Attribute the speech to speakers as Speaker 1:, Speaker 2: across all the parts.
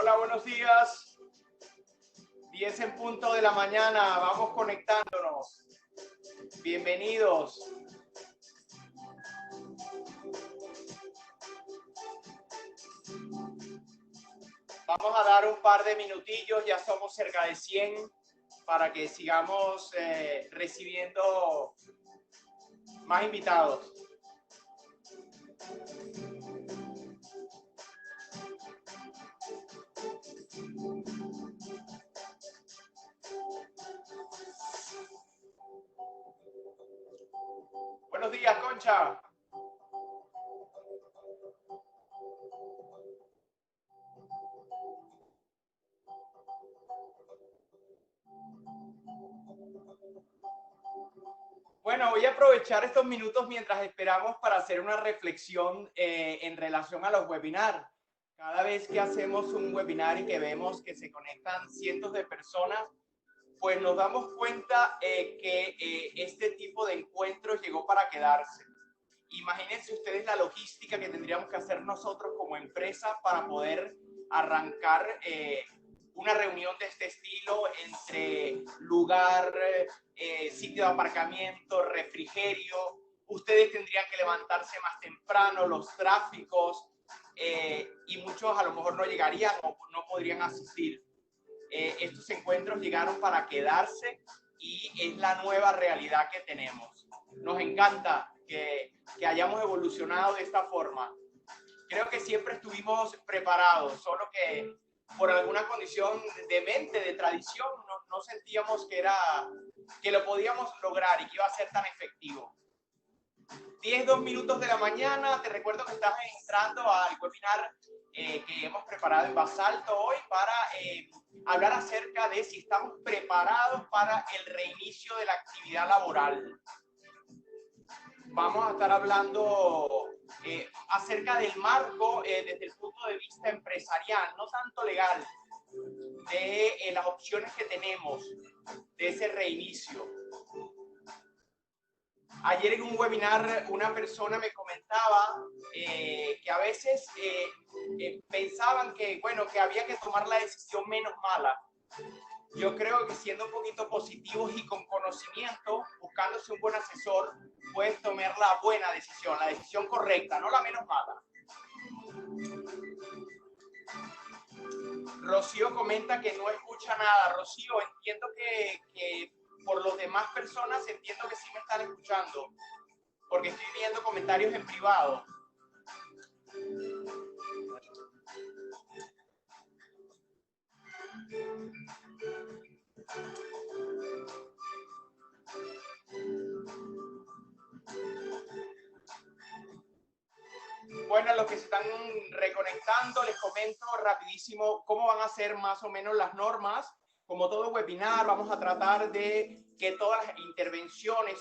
Speaker 1: Hola, buenos días. 10 en punto de la mañana. Vamos conectándonos. Bienvenidos. Vamos a dar un par de minutillos. Ya somos cerca de 100 para que sigamos recibiendo más invitados. Buenos días, Concha. Bueno, voy a aprovechar estos minutos mientras esperamos para hacer una reflexión en relación a los webinars. Cada vez que hacemos un webinar y que vemos que se conectan cientos de personas, pues nos damos cuenta que este tipo de encuentros llegó para quedarse. Imagínense ustedes la logística que tendríamos que hacer nosotros como empresa para poder arrancar una reunión de este estilo entre lugar, sitio de aparcamiento, refrigerio. Ustedes tendrían que levantarse más temprano, los tráficos, y muchos a lo mejor no llegarían o no podrían asistir. Estos encuentros llegaron para quedarse y es la nueva realidad que tenemos. Nos encanta que hayamos evolucionado de esta forma. Creo que siempre estuvimos preparados, solo que por alguna condición de mente, de tradición, no sentíamos que lo podíamos lograr y que iba a ser tan efectivo. 2 minutos de la mañana, te recuerdo que estás entrando al webinar que hemos preparado en Basalto hoy para hablar acerca de si estamos preparados para el reinicio de la actividad laboral. Vamos a estar hablando acerca del marco desde el punto de vista empresarial, no tanto legal, de las opciones que tenemos de ese reinicio. Ayer en un webinar una persona me comentaba que a veces pensaban que, bueno, que había que tomar la decisión menos mala. Yo creo que siendo un poquito positivos y con conocimiento, buscándose un buen asesor, puedes tomar la buena decisión, la decisión correcta, no la menos mala. Rocío comenta que no escucha nada. Rocío, entiendo que por los demás personas entiendo que sí me están escuchando, porque estoy viendo comentarios en privado. Bueno, a los que se están reconectando, les comento rapidísimo cómo van a ser más o menos las normas. Como todo webinar, vamos a tratar de que todas las intervenciones,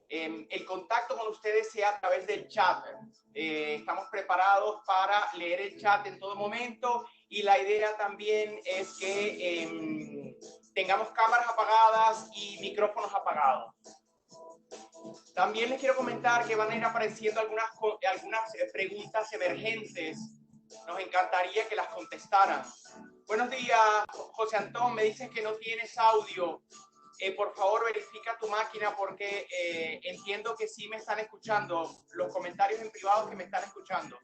Speaker 1: el contacto con ustedes sea a través del chat. Estamos preparados para leer el chat en todo momento y la idea también es que tengamos cámaras apagadas y micrófonos apagados. También les quiero comentar que van a ir apareciendo algunas preguntas emergentes. Nos encantaría que las contestaran. Buenos días, José Antón. Me dices que no tienes audio. Por favor, verifica tu máquina porque entiendo que sí me están escuchando. Los comentarios en privado que me están escuchando.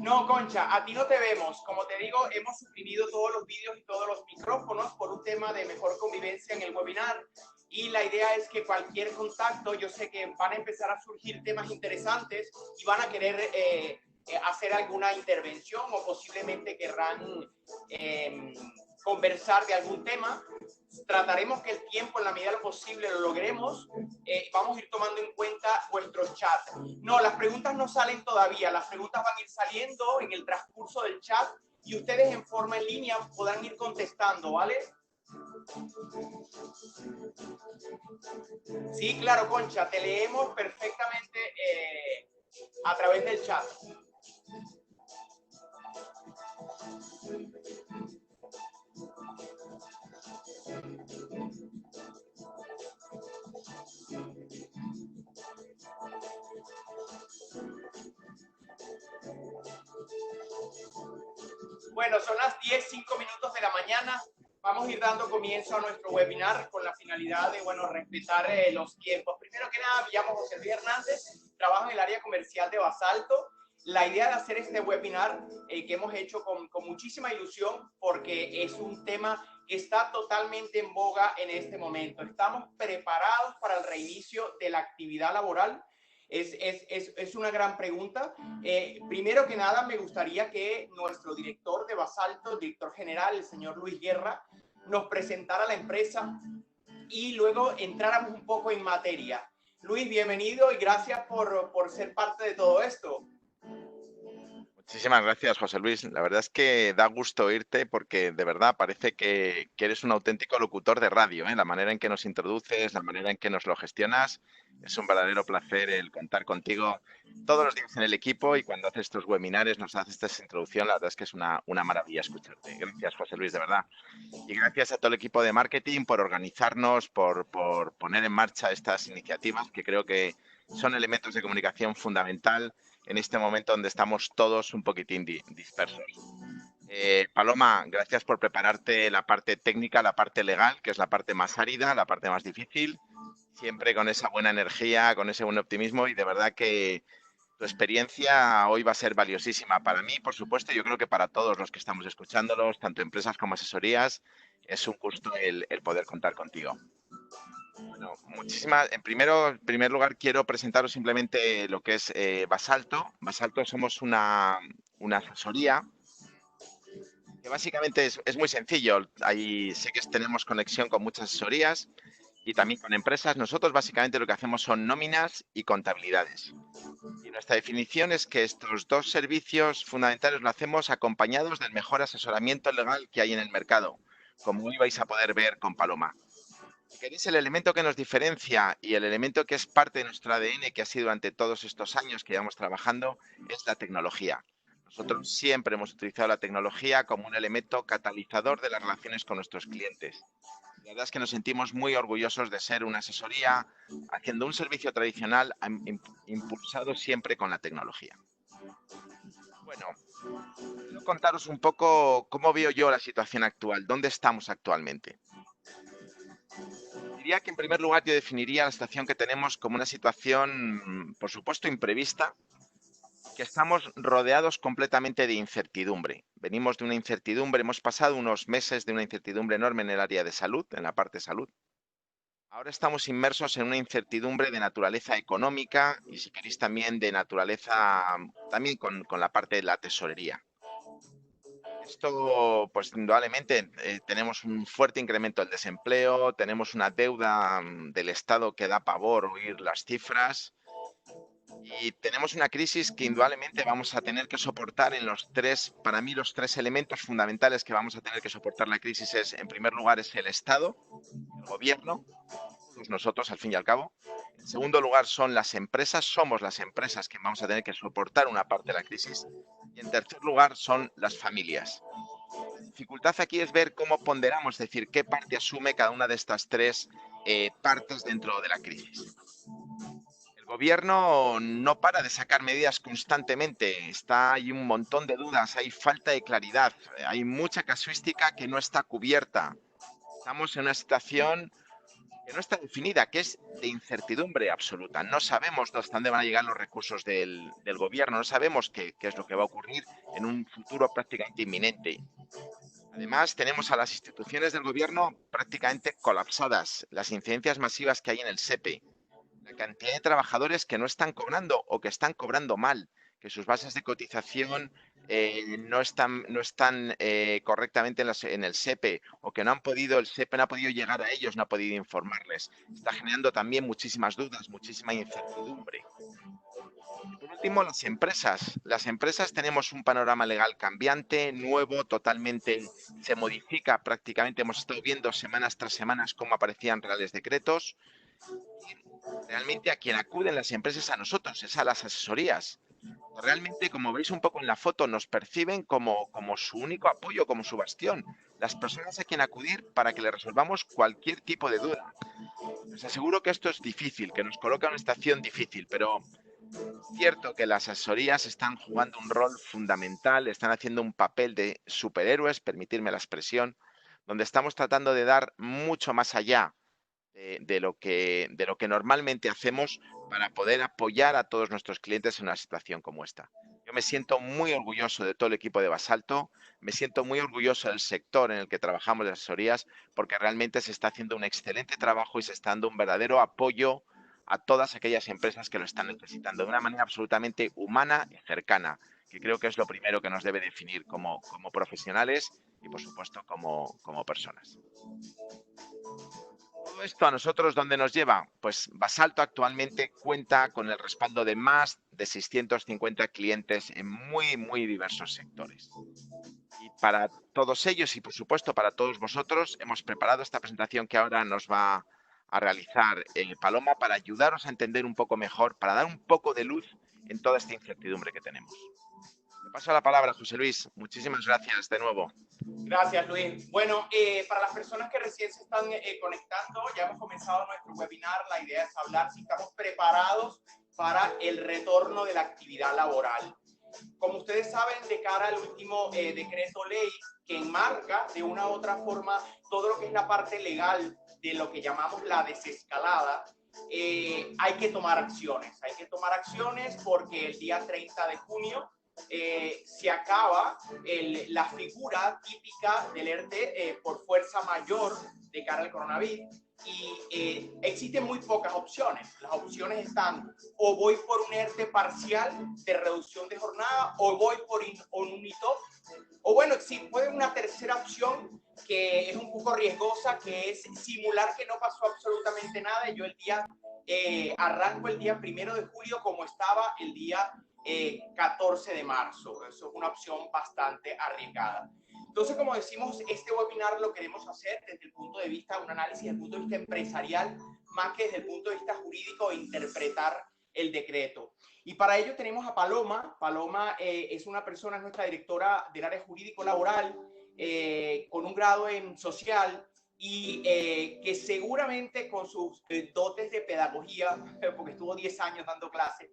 Speaker 1: No, Concha, a ti no te vemos. Como te digo, hemos suprimido todos los vídeos y todos los micrófonos por un tema de mejor convivencia en el webinar. Y la idea es que cualquier contacto, yo sé que van a empezar a surgir temas interesantes y van a querer hacer alguna intervención o posiblemente querrán conversar de algún tema. Trataremos que el tiempo en la medida de lo posible lo logremos. Vamos a ir tomando en cuenta vuestros chats. No, las preguntas no salen todavía. Las preguntas van a ir saliendo en el transcurso del chat y ustedes en forma en línea podrán ir contestando, ¿vale? Sí, claro, Concha, te leemos perfectamente a través del chat. Bueno, son las 10:05 de la mañana. Vamos a ir dando comienzo a nuestro webinar con la finalidad de, bueno, respetar los tiempos. Primero que nada, me llamo José Luis Hernández, trabajo en el área comercial de Basalto. La idea de hacer este webinar que hemos hecho con muchísima ilusión porque es un tema que está totalmente en boga en este momento. Estamos preparados para el reinicio de la actividad laboral. Es una gran pregunta. Primero que nada, me gustaría que nuestro director de Basalto, director general, el señor Luis Guerra, nos presentara la empresa y luego entráramos un poco en materia. Luis, bienvenido y gracias por ser parte de todo esto.
Speaker 2: Muchísimas gracias, José Luis. La verdad es que da gusto oírte porque de verdad parece que eres un auténtico locutor de radio, ¿eh? La manera en que nos introduces, la manera en que nos lo gestionas. Es un verdadero placer el contar contigo todos los días en el equipo y cuando haces estos webinares, nos haces esta introducción. La verdad es que es una maravilla escucharte. Gracias, José Luis, de verdad. Y gracias a todo el equipo de marketing por organizarnos, por poner en marcha estas iniciativas que creo que son elementos de comunicación fundamental en este momento donde estamos todos un poquitín dispersos. Paloma, gracias por prepararte la parte técnica, la parte legal, que es la parte más árida, la parte más difícil, siempre con esa buena energía, con ese buen optimismo y de verdad que tu experiencia hoy va a ser valiosísima para mí, por supuesto, yo creo que para todos los que estamos escuchándolos, tanto empresas como asesorías, es un gusto el poder contar contigo. Bueno, en primer lugar, quiero presentaros simplemente lo que es Basalto. Basalto somos una asesoría que básicamente es muy sencillo. Ahí sé que tenemos conexión con muchas asesorías y también con empresas. Nosotros básicamente lo que hacemos son nóminas y contabilidades. Y nuestra definición es que estos dos servicios fundamentales lo hacemos acompañados del mejor asesoramiento legal que hay en el mercado, como hoy vais a poder ver con Paloma. Si queréis, el elemento que nos diferencia y el elemento que es parte de nuestro ADN, que ha sido durante todos estos años que llevamos trabajando, es la tecnología. Nosotros siempre hemos utilizado la tecnología como un elemento catalizador de las relaciones con nuestros clientes. La verdad es que nos sentimos muy orgullosos de ser una asesoría haciendo un servicio tradicional impulsado siempre con la tecnología. Bueno, quiero contaros un poco cómo veo yo la situación actual, dónde estamos actualmente. Diría que en primer lugar yo definiría la situación que tenemos como una situación, por supuesto, imprevista, que estamos rodeados completamente de incertidumbre. Venimos de una incertidumbre, hemos pasado unos meses de una incertidumbre enorme en el área de salud, en la parte de salud. Ahora estamos inmersos en una incertidumbre de naturaleza económica y, si queréis, también de naturaleza, también con la parte de la tesorería. Esto, pues indudablemente, tenemos un fuerte incremento del desempleo, tenemos una deuda del Estado que da pavor oír las cifras y tenemos una crisis que indudablemente vamos a tener que soportar para mí los tres elementos fundamentales que vamos a tener que soportar la crisis es, en primer lugar, es el Estado, el gobierno, todos nosotros al fin y al cabo. En segundo lugar son las empresas, somos las empresas que vamos a tener que soportar una parte de la crisis. Y en tercer lugar son las familias. La dificultad aquí es ver cómo ponderamos, es decir, qué parte asume cada una de estas tres partes dentro de la crisis. El gobierno no para de sacar medidas constantemente, hay un montón de dudas, hay falta de claridad, hay mucha casuística que no está cubierta. Estamos en una situación que no está definida, que es de incertidumbre absoluta. No sabemos hasta dónde van a llegar los recursos del gobierno, no sabemos qué es lo que va a ocurrir en un futuro prácticamente inminente. Además, tenemos a las instituciones del gobierno prácticamente colapsadas, las incidencias masivas que hay en el SEPE, la cantidad de trabajadores que no están cobrando o que están cobrando mal, que sus bases de cotización no están correctamente en el SEPE o que el SEPE no ha podido llegar a ellos, no ha podido informarles. Está generando también muchísimas dudas, muchísima incertidumbre. Y por último, las empresas. Las empresas tenemos un panorama legal cambiante, nuevo, totalmente se modifica prácticamente. Hemos estado viendo semanas tras semanas cómo aparecían reales decretos. Realmente a quien acuden las empresas a nosotros, es a las asesorías. Realmente, como veis un poco en la foto, nos perciben como su único apoyo, como su bastión. Las personas a quien acudir para que le resolvamos cualquier tipo de duda. Les aseguro que esto es difícil, que nos coloca en una situación difícil, pero Cierto que las asesorías están jugando un rol fundamental, están haciendo un papel de superhéroes, permitirme la expresión, donde estamos tratando de dar mucho más allá de lo que normalmente hacemos para poder apoyar a todos nuestros clientes en una situación como esta. Yo me siento muy orgulloso de todo el equipo de Basalto, me siento muy orgulloso del sector en el que trabajamos de asesorías, porque realmente se está haciendo un excelente trabajo y se está dando un verdadero apoyo a todas aquellas empresas que lo están necesitando de una manera absolutamente humana y cercana, que creo que es lo primero que nos debe definir como profesionales y, por supuesto, como personas. Todo esto a nosotros, ¿dónde nos lleva? Pues Basalto actualmente cuenta con el respaldo de más de 650 clientes en muy diversos sectores. Y para todos ellos y, por supuesto, para todos vosotros, hemos preparado esta presentación que ahora nos va a realizar Paloma para ayudaros a entender un poco mejor, para dar un poco de luz en toda esta incertidumbre que tenemos. Te paso la palabra, José Luis. Muchísimas gracias de nuevo.
Speaker 1: Gracias, Luis. Bueno, para las personas que recién se están conectando, ya hemos comenzado nuestro webinar. La idea es hablar si estamos preparados para el retorno de la actividad laboral. Como ustedes saben, de cara al último decreto ley que enmarca de una u otra forma todo lo que es la parte legal de lo que llamamos la desescalada, hay que tomar acciones. Hay que tomar acciones porque el día 30 de junio se acaba la figura típica del ERTE por fuerza mayor de cara al coronavirus y existen muy pocas opciones. Las opciones están o voy por un ERTE parcial de reducción de jornada o voy por un ITOP o bueno, sí, puede una tercera opción que es un poco riesgosa, que es simular que no pasó absolutamente nada y yo arranco el día 1 de julio como estaba el día 14 de marzo. Eso es una opción bastante arriesgada. Entonces, como decimos, este webinar lo queremos hacer desde el punto de vista, un análisis desde el punto de vista empresarial, más que desde el punto de vista jurídico e interpretar el decreto. Y para ello tenemos a Paloma. Paloma es una persona, nuestra directora del área jurídico laboral, con un grado en social y que seguramente con sus dotes de pedagogía, porque estuvo 10 años dando clases,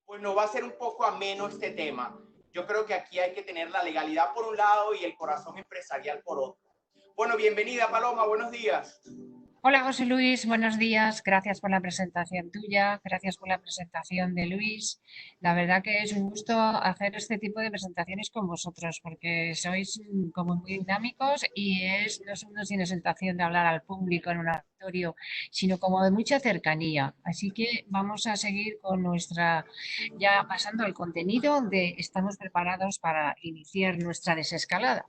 Speaker 1: pues nos va a hacer un poco ameno este tema. Yo creo que aquí hay que tener la legalidad por un lado y el corazón empresarial por otro. Bueno, bienvenida Paloma, buenos días.
Speaker 3: Hola José Luis, buenos días. Gracias por la presentación tuya, gracias por la presentación de Luis. La verdad que es un gusto hacer este tipo de presentaciones con vosotros porque sois como muy dinámicos y no es una sensación de hablar al público en un auditorio, sino como de mucha cercanía. Así que vamos a seguir con ya pasando al contenido de estamos preparados para iniciar nuestra desescalada.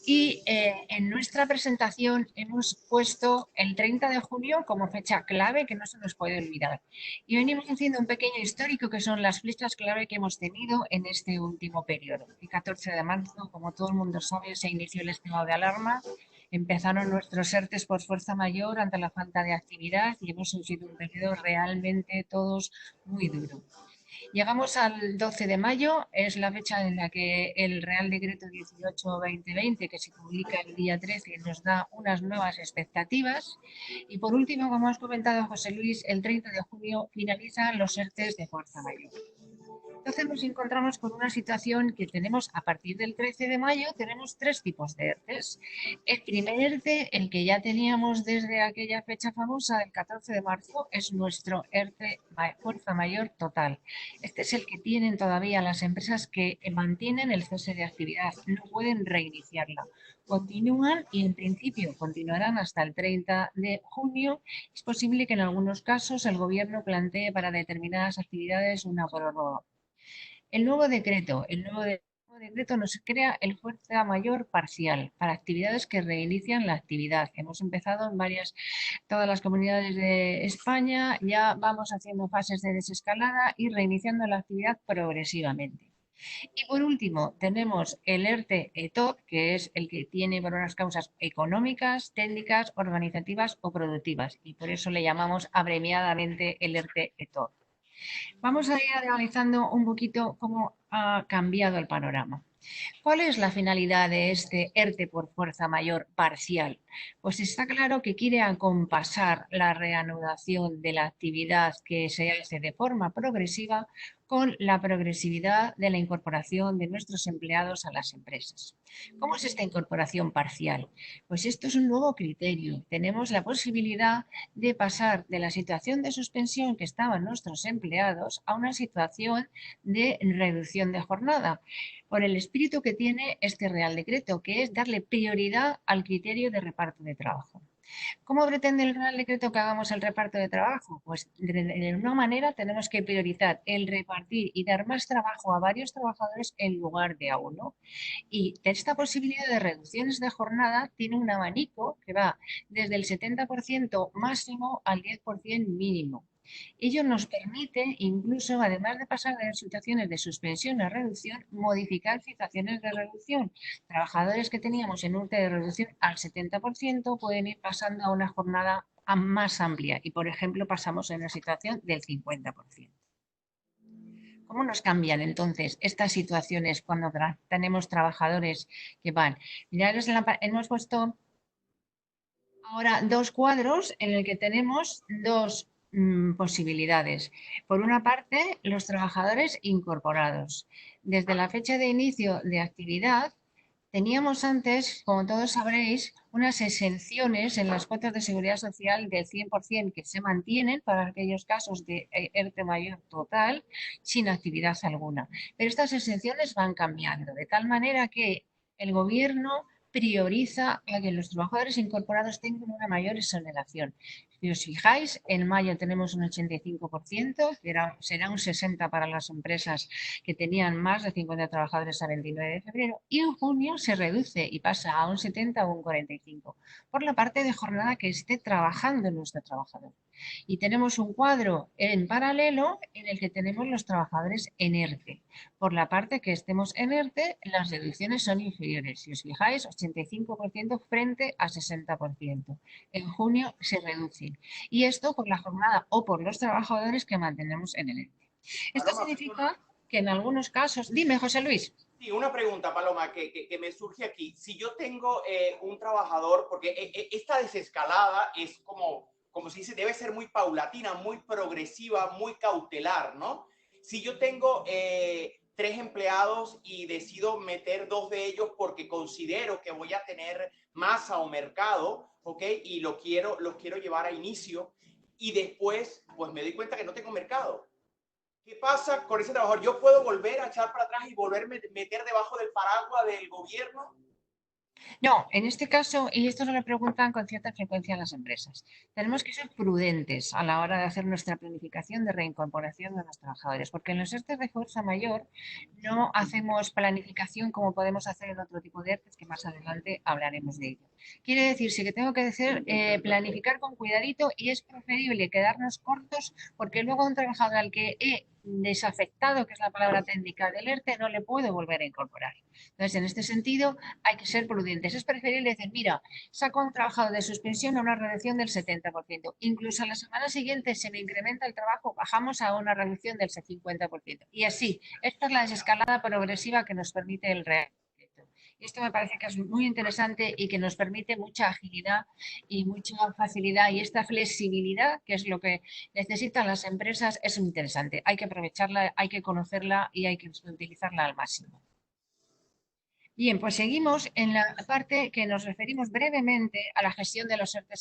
Speaker 3: Y en nuestra presentación hemos puesto el 30 de junio como fecha clave que no se nos puede olvidar. Y venimos haciendo un pequeño histórico que son las fechas clave que hemos tenido en este último periodo. El 14 de marzo, como todo el mundo sabe, se inició el estado de alarma. Empezaron nuestros ERTES por fuerza mayor ante la falta de actividad y hemos sufrido un periodo realmente todos muy duro. Llegamos al 12 de mayo, es la fecha en la que el Real Decreto 18-2020, que se publica el día 13, nos da unas nuevas expectativas. Y por último, como has comentado José Luis, el 30 de junio finalizan los ERTES de fuerza mayor. Entonces nos encontramos con una situación que tenemos a partir del 13 de mayo, tenemos tres tipos de ERTES. El primer ERTE, el que ya teníamos desde aquella fecha famosa del 14 de marzo, es nuestro ERTE fuerza mayor total. Este es el que tienen todavía las empresas que mantienen el cese de actividad, no pueden reiniciarla. Continúan y en principio continuarán hasta el 30 de junio. Es posible que en algunos casos el gobierno plantee para determinadas actividades una prórroga. El nuevo decreto nos crea el fuerza mayor parcial para actividades que reinician la actividad. Hemos empezado en todas las comunidades de España, ya vamos haciendo fases de desescalada y reiniciando la actividad progresivamente. Y por último, tenemos el ERTE ETOP, que es el que tiene por unas causas económicas, técnicas, organizativas o productivas. Y por eso le llamamos abreviadamente el ERTE ETOP. Vamos a ir analizando un poquito cómo ha cambiado el panorama. ¿Cuál es la finalidad de este ERTE por fuerza mayor parcial? Pues está claro que quiere acompasar la reanudación de la actividad que se hace de forma progresiva con la progresividad de la incorporación de nuestros empleados a las empresas. ¿Cómo es esta incorporación parcial? Pues esto es un nuevo criterio. Tenemos la posibilidad de pasar de la situación de suspensión que estaban nuestros empleados a una situación de reducción de jornada, por el espíritu que tiene este Real Decreto, que es darle prioridad al criterio de reparto de trabajo. ¿Cómo pretende el Real Decreto que hagamos el reparto de trabajo? Pues de una manera tenemos que priorizar el repartir y dar más trabajo a varios trabajadores en lugar de a uno. Y esta posibilidad de reducciones de jornada tiene un abanico que va desde el 70% máximo al 10% mínimo. Ello nos permite, incluso, además de pasar de situaciones de suspensión a reducción, modificar situaciones de reducción. Trabajadores que teníamos en un de reducción al 70% pueden ir pasando a una jornada más amplia y, por ejemplo, pasamos a una situación del 50%. ¿Cómo nos cambian entonces estas situaciones cuando tenemos trabajadores que van? Mirad, hemos puesto ahora dos cuadros en el que tenemos dos posibilidades. Por una parte, los trabajadores incorporados. Desde la fecha de inicio de actividad, teníamos antes, como todos sabréis, unas exenciones en las cuotas de seguridad social del 100% que se mantienen para aquellos casos de ERTE mayor total sin actividad alguna. Pero estas exenciones van cambiando, de tal manera que el Gobierno prioriza a que los trabajadores incorporados tengan una mayor exoneración. Si os fijáis, en mayo tenemos un 85%, será un 60% para las empresas que tenían más de 50 trabajadores a 29 de febrero, y en junio se reduce y pasa a un 70 o un 45, por la parte de jornada que esté trabajando nuestro trabajador. Y tenemos un cuadro en paralelo en el que tenemos los trabajadores en ERTE. Por la parte que estemos en ERTE, las reducciones son inferiores. Si os fijáis, 85% frente a 60%. En junio se reducen. Y esto por la jornada o por los trabajadores que mantenemos en el ERTE. Esto
Speaker 1: Paloma,
Speaker 3: significa que en algunos casos... Dime, José Luis.
Speaker 1: sí, una pregunta, Paloma, que me surge aquí. Si yo tengo un trabajador, porque esta desescalada es como se dice, debe ser muy paulatina, muy progresiva, muy cautelar, ¿no? Si yo tengo 3 empleados y decido meter 2 de ellos porque considero que voy a tener masa o mercado, ¿ok? Y los quiero llevar a inicio y después, pues me doy cuenta que no tengo mercado. ¿Qué pasa con ese trabajador? ¿Yo puedo volver a echar para atrás y volverme a meter debajo del paraguas del gobierno?
Speaker 3: No, en este caso, y esto se lo preguntan con cierta frecuencia a las empresas, tenemos que ser prudentes a la hora de hacer nuestra planificación de reincorporación de los trabajadores, porque en los ERTE de fuerza mayor no hacemos planificación como podemos hacer en otro tipo de ERTE, que más adelante hablaremos de ello. Quiere decirse que tengo que decir, planificar con cuidadito, y es preferible quedarnos cortos, porque luego un trabajador al que he desafectado, que es la palabra técnica del ERTE, no le puedo volver a incorporar. Entonces, en este sentido, hay que ser prudentes. Es preferible decir, mira, saco a un trabajador de suspensión a una reducción del 70%. Incluso a la semana siguiente se me incrementa el trabajo, bajamos a una reducción del 50%. Y así, esta es la desescalada progresiva que nos permite el Real Decreto. Esto me parece que es muy interesante y que nos permite mucha agilidad y mucha facilidad, y esta flexibilidad, que es lo que necesitan las empresas, es muy interesante. Hay que aprovecharla, hay que conocerla y hay que utilizarla al máximo. Bien, pues seguimos en la parte que nos referimos brevemente a la gestión de los ERTE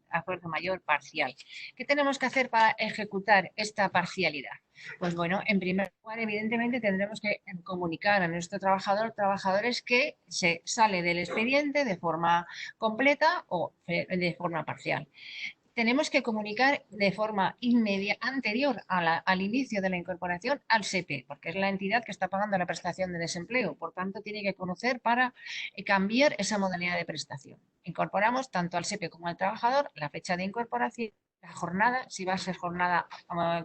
Speaker 3: a fuerza mayor parcial. ¿Qué tenemos que hacer para ejecutar esta parcialidad? Pues bueno, en primer lugar, evidentemente, tendremos que comunicar a nuestro trabajadores que se sale del expediente de forma completa o de forma parcial. Tenemos que comunicar de forma anterior al inicio de la incorporación al SEPE, porque es la entidad que está pagando la prestación de desempleo. Por tanto, tiene que conocer para cambiar esa modalidad de prestación. Incorporamos tanto al SEPE como al trabajador la fecha de incorporación la jornada, si va a ser jornada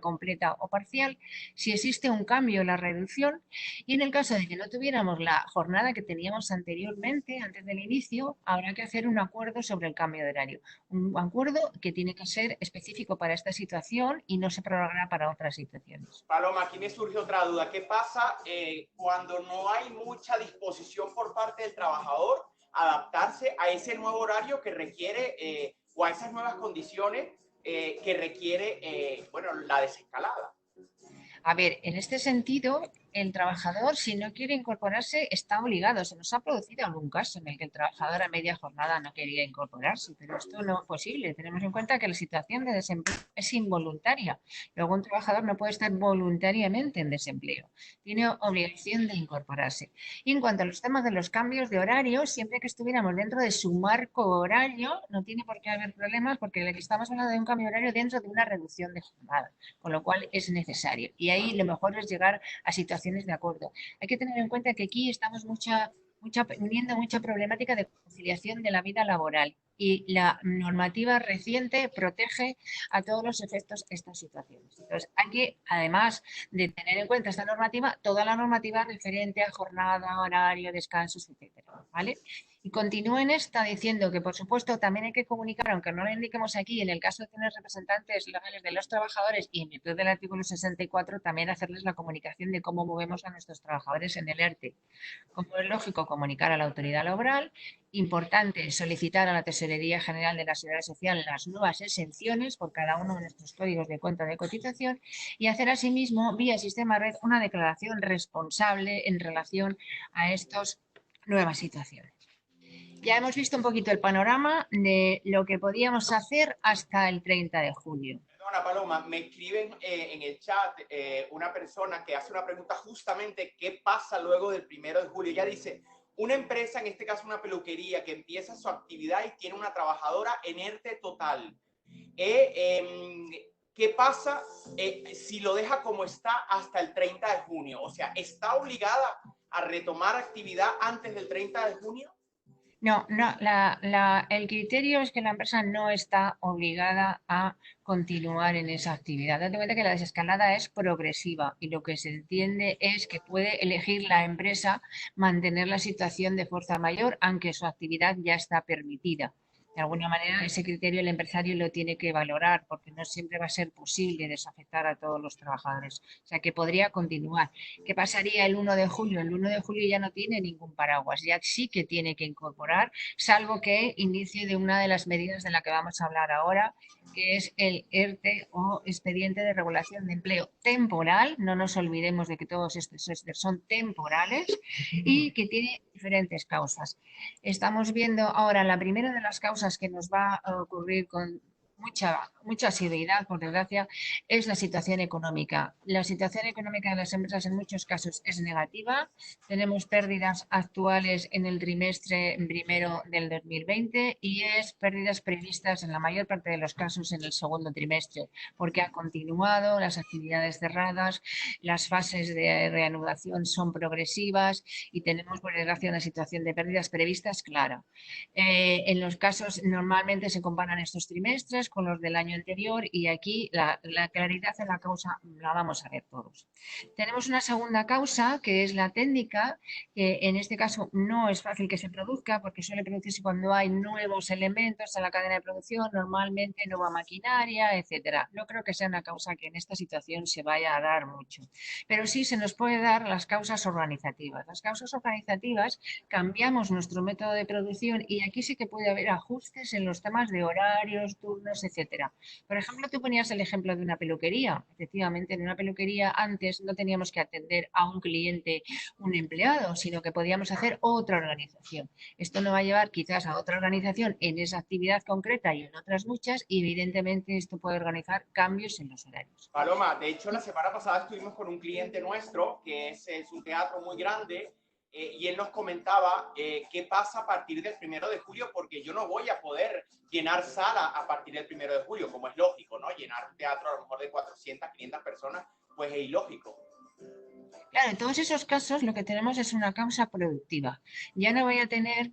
Speaker 3: completa o parcial, si existe un cambio en la reducción y en el caso de que no tuviéramos la jornada que teníamos anteriormente, antes del inicio, habrá que hacer un acuerdo sobre el cambio de horario. Un acuerdo que tiene que ser específico para esta situación y no se prorrogará para otras situaciones.
Speaker 1: Paloma, aquí me surge otra duda. ¿Qué pasa cuando no hay mucha disposición por parte del trabajador a adaptarse a ese nuevo horario que requiere o a esas nuevas condiciones que requiere, bueno, la desescalada?
Speaker 3: A ver, en este sentido, el trabajador, si no quiere incorporarse, está obligado. Se nos ha producido algún caso en el que el trabajador a media jornada no quería incorporarse, pero esto no es posible. Tenemos en cuenta que la situación de desempleo es involuntaria. Luego, un trabajador no puede estar voluntariamente en desempleo. Tiene obligación de incorporarse. Y en cuanto a los temas de los cambios de horario, siempre que estuviéramos dentro de su marco horario, no tiene por qué haber problemas porque aquí estamos hablando de un cambio de horario dentro de una reducción de jornada, con lo cual es necesario. Y ahí lo mejor es llegar a situaciones de acuerdo. Hay que tener en cuenta que aquí estamos uniendo mucha problemática de conciliación de la vida laboral y la normativa reciente protege a todos los efectos estas situaciones. Entonces, hay que, además de tener en cuenta esta normativa, toda la normativa referente a jornada, horario, descansos, etcétera, ¿vale? Y continúo en esta diciendo que, por supuesto, también hay que comunicar, aunque no lo indiquemos aquí, en el caso de tener representantes legales de los trabajadores y en virtud del artículo 64, también hacerles la comunicación de cómo movemos a nuestros trabajadores en el ERTE. Como es lógico, comunicar a la autoridad laboral. Importante solicitar a la Tesorería General de la Seguridad Social las nuevas exenciones por cada uno de nuestros códigos de cuenta de cotización y hacer asimismo, vía sistema red, una declaración responsable en relación a estas nuevas situaciones. Ya hemos visto un poquito el panorama de lo que podíamos hacer hasta el 30 de junio.
Speaker 1: Perdona, Paloma, me escriben en el chat una persona que hace una pregunta justamente qué pasa luego del 1 de julio. Ella dice, una empresa, en este caso una peluquería, que empieza su actividad y tiene una trabajadora en ERTE total. ¿Qué pasa si lo deja como está hasta el 30 de junio? O sea, ¿está obligada a retomar actividad antes del 30 de junio?
Speaker 3: No, el criterio es que la empresa no está obligada a continuar en esa actividad. Date cuenta que la desescalada es progresiva y lo que se entiende es que puede elegir la empresa mantener la situación de fuerza mayor, aunque su actividad ya está permitida. De alguna manera, ese criterio el empresario lo tiene que valorar porque no siempre va a ser posible desafectar a todos los trabajadores. O sea, que podría continuar. ¿Qué pasaría el 1 de julio? El 1 de julio ya no tiene ningún paraguas, ya sí que tiene que incorporar, salvo que inicie de una de las medidas de la que vamos a hablar ahora, que es el ERTE o Expediente de Regulación de Empleo Temporal. No nos olvidemos de que todos estos son temporales y que tiene diferentes causas. Estamos viendo ahora la primera de las causas que nos va a ocurrir con mucha asiduidad, por desgracia, es la situación económica. La situación económica de las empresas en muchos casos es negativa. Tenemos pérdidas actuales en el trimestre primero del 2020 y es pérdidas previstas en la mayor parte de los casos en el segundo trimestre, porque ha continuado las actividades cerradas, las fases de reanudación son progresivas y tenemos, por desgracia, una situación de pérdidas previstas clara. En los casos normalmente se comparan estos trimestres con los del año anterior y aquí la claridad en la causa la vamos a ver todos. Tenemos una segunda causa que es la técnica, que en este caso no es fácil que se produzca porque suele producirse cuando hay nuevos elementos en la cadena de producción, normalmente nueva maquinaria, etcétera. No creo que sea una causa que en esta situación se vaya a dar mucho, pero sí se nos puede dar las causas organizativas. Las causas organizativas, cambiamos nuestro método de producción y aquí sí que puede haber ajustes en los temas de horarios, turnos, etcétera. Por ejemplo, tú ponías el ejemplo de una peluquería. Efectivamente, en una peluquería antes no teníamos que atender a un cliente, un empleado, sino que podíamos hacer otra organización. Esto nos va a llevar quizás a otra organización en esa actividad concreta y en otras muchas, y evidentemente esto puede organizar cambios en los horarios.
Speaker 1: Paloma, de hecho, la semana pasada estuvimos con un cliente nuestro que es un teatro muy grande. Y él nos comentaba qué pasa a partir del 1 de julio, porque yo no voy a poder llenar sala a partir del 1 de julio, como es lógico, ¿no? Llenar un teatro a lo mejor de 400, 500 personas, pues es ilógico.
Speaker 3: Claro, en todos esos casos lo que tenemos es una causa productiva. Ya no voy a tener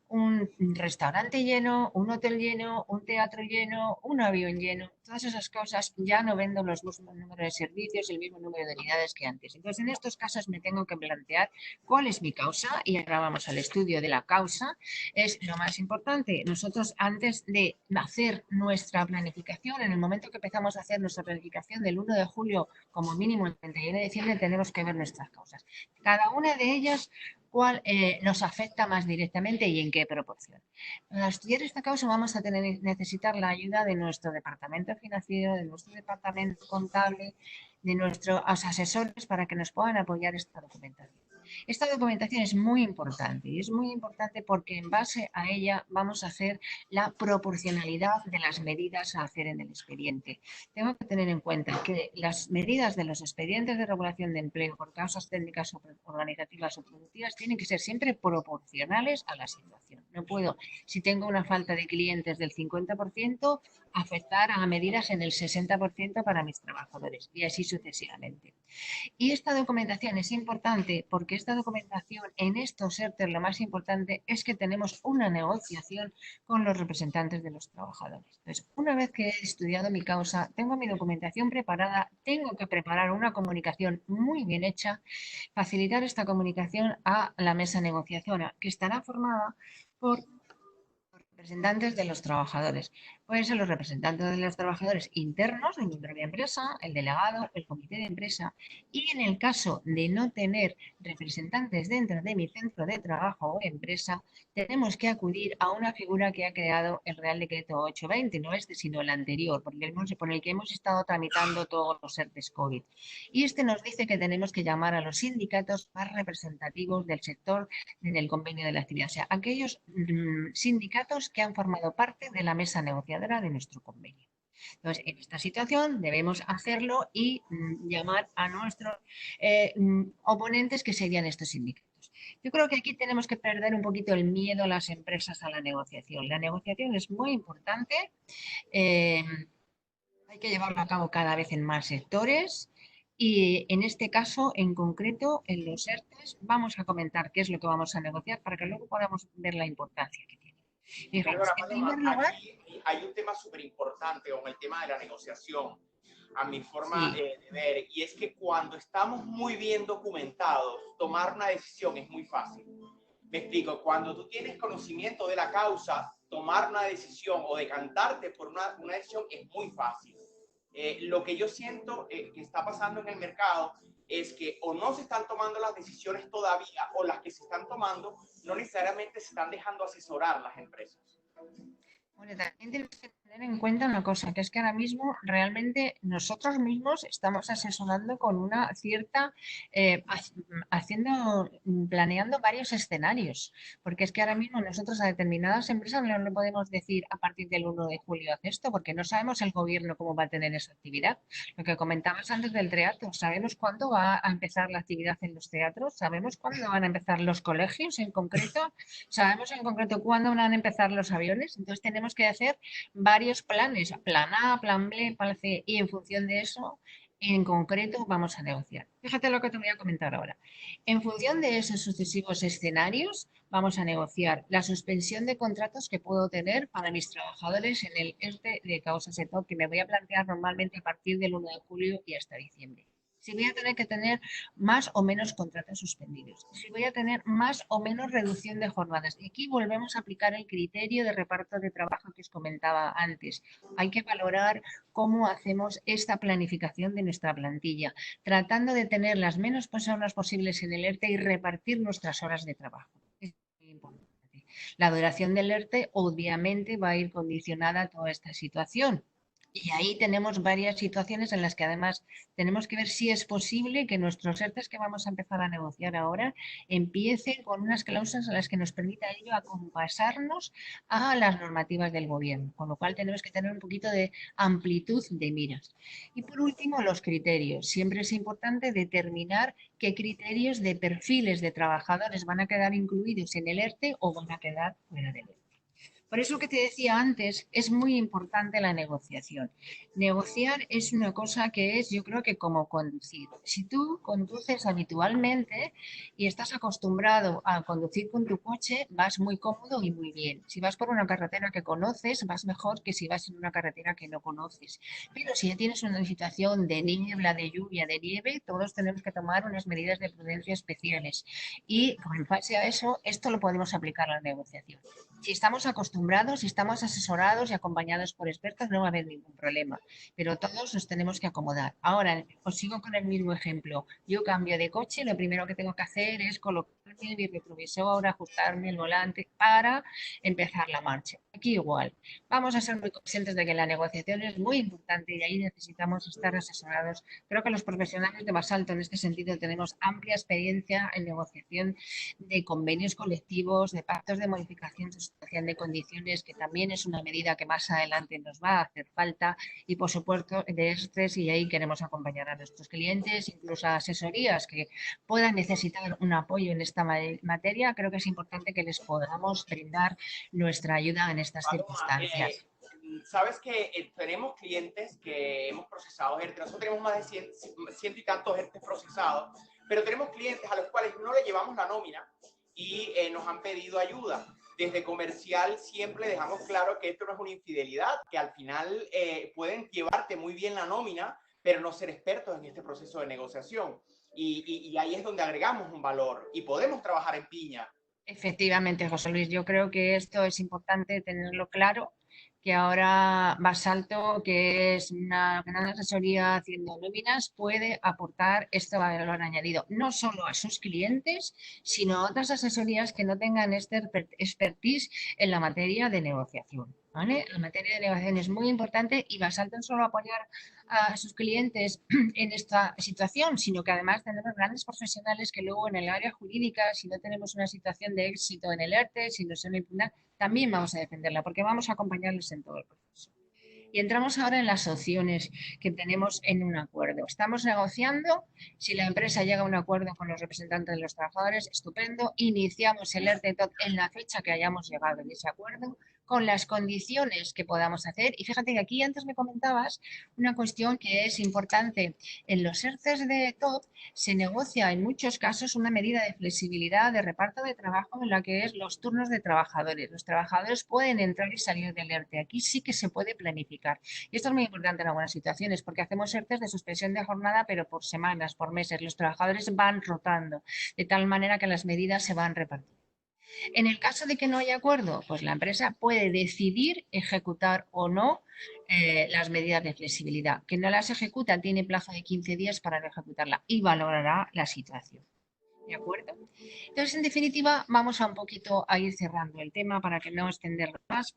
Speaker 3: un restaurante lleno, un hotel lleno, un teatro lleno, un avión lleno, todas esas cosas, ya no vendo los mismos números de servicios y el mismo número de unidades que antes. Entonces, en estos casos me tengo que plantear cuál es mi causa y ahora vamos al estudio de la causa. Es lo más importante. Nosotros, antes de hacer nuestra planificación, en el momento que empezamos a hacer nuestra planificación del 1 de julio, como mínimo el 31 de diciembre, tenemos que ver nuestras causas. Cada una de ellas cuál nos afecta más directamente y en qué proporción. Para estudiar esta causa vamos a necesitar la ayuda de nuestro departamento financiero, de nuestro departamento contable, de nuestros asesores para que nos puedan apoyar esta documentación. Esta documentación es muy importante y es muy importante porque en base a ella vamos a hacer la proporcionalidad de las medidas a hacer en el expediente. Tengo que tener en cuenta que las medidas de los expedientes de regulación de empleo por causas técnicas organizativas o productivas tienen que ser siempre proporcionales a la situación. No puedo, si tengo una falta de clientes del 50%, afectar a medidas en el 60% para mis trabajadores y así sucesivamente. Y esta documentación es importante porque esta documentación en estos ERTE lo más importante es que tenemos una negociación con los representantes de los trabajadores. Entonces, una vez que he estudiado mi causa, tengo mi documentación preparada, tengo que preparar una comunicación muy bien hecha, facilitar esta comunicación a la mesa negociadora, que estará formada por representantes de los trabajadores. Pueden ser los representantes de los trabajadores internos en mi propia empresa, el delegado, el comité de empresa. Y en el caso de no tener representantes dentro de mi centro de trabajo o empresa, tenemos que acudir a una figura que ha creado el Real Decreto 820, no este, sino el anterior, por el que hemos estado tramitando todos los ERTEs COVID. Y este nos dice que tenemos que llamar a los sindicatos más representativos del sector del convenio de la actividad, o sea, aquellos sindicatos que han formado parte de la mesa negociadora de nuestro convenio. Entonces, en esta situación debemos hacerlo y llamar a nuestros oponentes, que serían estos sindicatos. Yo creo que aquí tenemos que perder un poquito el miedo a las empresas a la negociación. La negociación es muy importante, hay que llevarlo a cabo cada vez en más sectores. Y en este caso, en concreto, en los ERTEs, vamos a comentar qué es lo que vamos a negociar para que luego podamos ver la importancia que tiene. Fijaros, en primer lugar,
Speaker 1: aquí hay un tema súper importante con el tema de la negociación, a mi forma de ver, y es que cuando estamos muy bien documentados, tomar una decisión es muy fácil. Me explico, cuando tú tienes conocimiento de la causa, tomar una decisión o decantarte por una decisión es muy fácil. Lo que yo siento que está pasando en el mercado es que o no se están tomando las decisiones todavía, o las que se están tomando no necesariamente se están dejando asesorar las empresas.
Speaker 3: Bueno, también tenemos que tener en cuenta una cosa, que es que ahora mismo realmente nosotros mismos estamos asesorando con una cierta, planeando varios escenarios, porque es que ahora mismo nosotros a determinadas empresas no le podemos decir a partir del 1 de julio haz esto, porque no sabemos el gobierno cómo va a tener esa actividad. Lo que comentabas antes del teatro, ¿sabemos cuándo va a empezar la actividad en los teatros? ¿Sabemos cuándo van a empezar los colegios en concreto? ¿Sabemos en concreto cuándo van a empezar los aviones? Entonces tenemos que hacer varios planes, plan A, plan B, plan C, y en función de eso, en concreto, vamos a negociar. Fíjate lo que te voy a comentar ahora. En función de esos sucesivos escenarios, vamos a negociar la suspensión de contratos que puedo tener para mis trabajadores en el ERTE de causa sector, que me voy a plantear normalmente a partir del 1 de julio y hasta diciembre. Si voy a tener que tener más o menos contratos suspendidos, si voy a tener más o menos reducción de jornadas. Y aquí volvemos a aplicar el criterio de reparto de trabajo que os comentaba antes. Hay que valorar cómo hacemos esta planificación de nuestra plantilla, tratando de tener las menos personas posibles en el ERTE y repartir nuestras horas de trabajo. Es muy importante. La duración del ERTE obviamente va a ir condicionada a toda esta situación. Y ahí tenemos varias situaciones en las que además tenemos que ver si es posible que nuestros ERTEs que vamos a empezar a negociar ahora empiecen con unas cláusulas a las que nos permita ello acompasarnos a las normativas del gobierno, con lo cual tenemos que tener un poquito de amplitud de miras. Y por último, los criterios. Siempre es importante determinar qué criterios de perfiles de trabajadores van a quedar incluidos en el ERTE o van a quedar fuera del ERTE. Por eso que te decía antes, es muy importante la negociación. Negociar es una cosa que es, yo creo que como conducir. Si tú conduces habitualmente y estás acostumbrado a conducir con tu coche, vas muy cómodo y muy bien. Si vas por una carretera que conoces, vas mejor que si vas en una carretera que no conoces. Pero si ya tienes una situación de niebla, de lluvia, de nieve, todos tenemos que tomar unas medidas de prudencia especiales. Y en base a eso, esto lo podemos aplicar a la negociación. Si estamos acostumbrados, si estamos asesorados y acompañados por expertos, no va a haber ningún problema, pero todos nos tenemos que acomodar. Ahora, os sigo con el mismo ejemplo. Yo cambio de coche, lo primero que tengo que hacer es colocarme mi retrovisor, ajustarme el volante para empezar la marcha. Aquí igual. Vamos a ser muy conscientes de que la negociación es muy importante y ahí necesitamos estar asesorados. Creo que los profesionales de Basalto en este sentido tenemos amplia experiencia en negociación de convenios colectivos, de pactos de modificación sustancial de condiciones, que también es una medida que más adelante nos va a hacer falta, y por supuesto de estrés, y ahí queremos acompañar a nuestros clientes, incluso a asesorías que puedan necesitar un apoyo en esta materia. Creo que es importante que les podamos brindar nuestra ayuda en estas circunstancias.
Speaker 1: Sabes que tenemos clientes que hemos procesado ERTE. Nosotros tenemos más de 100 y tantos ERTE procesados, pero tenemos clientes a los cuales no le llevamos la nómina y nos han pedido ayuda. Desde comercial siempre dejamos claro que esto no es una infidelidad, que al final pueden llevarte muy bien la nómina, pero no ser expertos en este proceso de negociación. Y ahí es donde agregamos un valor y podemos trabajar en piña.
Speaker 3: Efectivamente, José Luis, yo creo que esto es importante tenerlo claro, que ahora Basalto, que es una gran asesoría haciendo nóminas, puede aportar este valor añadido, no solo a sus clientes, sino a otras asesorías que no tengan este expertise en la materia de negociación. ¿Vale? La materia de negociación es muy importante y Basalto no solo apoyar a sus clientes en esta situación, sino que además tenemos grandes profesionales que luego en el área jurídica, si no tenemos una situación de éxito en el ERTE, si no se lo impugnan, también vamos a defenderla, porque vamos a acompañarles en todo el proceso. Y entramos ahora en las opciones que tenemos en un acuerdo. Estamos negociando, si la empresa llega a un acuerdo con los representantes de los trabajadores, estupendo, iniciamos el ERTE en la fecha que hayamos llegado en ese acuerdo, con las condiciones que podamos hacer. Y fíjate que aquí antes me comentabas una cuestión que es importante. En los ERTEs de TOP se negocia en muchos casos una medida de flexibilidad de reparto de trabajo en la que es los turnos de trabajadores. Los trabajadores pueden entrar y salir del ERTE. Aquí sí que se puede planificar. Y esto es muy importante en algunas situaciones porque hacemos ERTEs de suspensión de jornada, pero por semanas, por meses. Los trabajadores van rotando de tal manera que las medidas se van repartiendo. En el caso de que no haya acuerdo, pues la empresa puede decidir ejecutar o no las medidas de flexibilidad. Que no las ejecuta tiene plazo de 15 días para no ejecutarla y valorará la situación. ¿De acuerdo? Entonces, en definitiva, vamos a un poquito a ir cerrando el tema para que no extenderlo más.